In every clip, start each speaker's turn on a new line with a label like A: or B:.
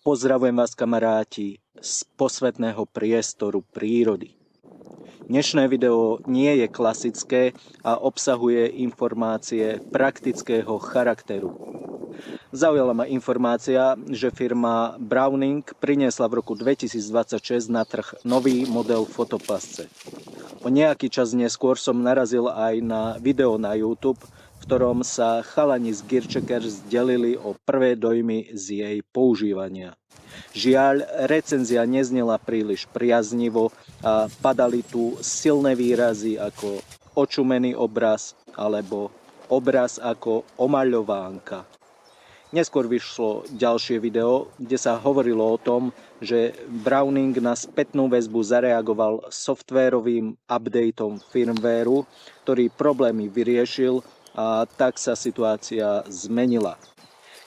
A: Pozdravujem vás, kamaráti, z posvetného priestoru prírody. Dnešné video nie je klasické a obsahuje informácie praktického charakteru. Zaujala ma informácia, že firma Browning priniesla v roku 2026 na trh nový model fotopasce. O nejaký čas neskôr som narazil aj na video na YouTube, v ktorom sa chalani z Gearcheckers delili o prvé dojmy z jej používania. Žiaľ, recenzia neznela príliš priaznivo a padali tu silné výrazy ako očumený obraz alebo obraz ako omaľovánka. Neskôr vyšlo ďalšie video, kde sa hovorilo o tom, že Browning na spätnú väzbu zareagoval softvérovým updateom firmwareu, ktorý problémy vyriešil a tak sa situácia zmenila.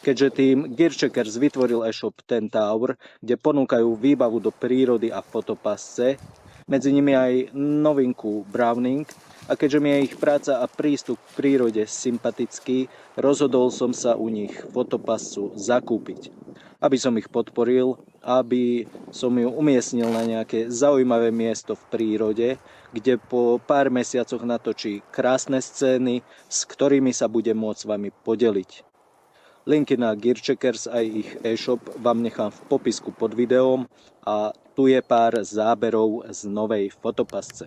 A: Keďže tým Gearcheckers vytvoril e-shop Ten Tower, kde ponúkajú výbavu do prírody a fotopasce, medzi nimi aj novinku Browning, a keďže mi je ich práca a prístup k prírode sympatický, rozhodol som sa u nich fotopascu zakúpiť, aby som ich podporil, aby som ju umiestnil na nejaké zaujímavé miesto v prírode, kde po pár mesiacoch natočí krásne scény, s ktorými sa budem môcť s vami podeliť. Linky na Gearcheckers a ich e-shop vám nechám v popisku pod videom a tu je pár záberov z novej fotopasce.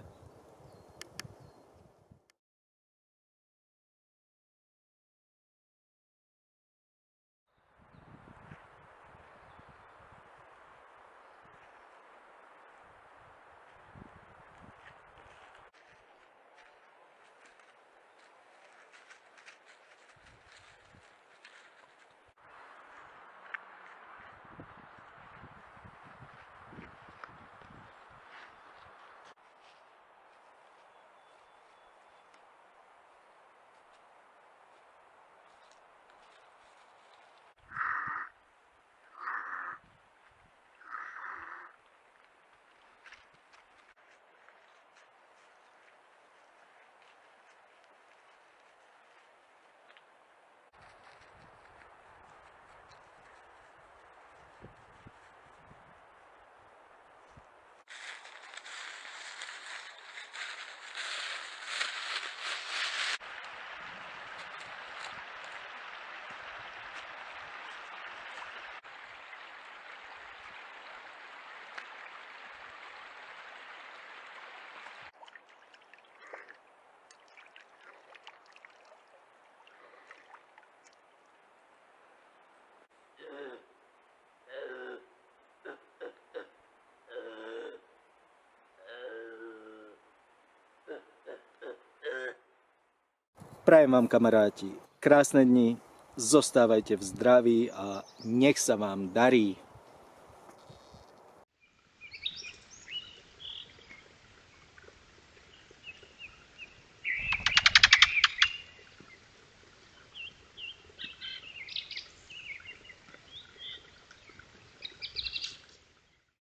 A: Prajem vám, kamaráti, krásne dni, zostávajte v zdraví a nech sa vám darí.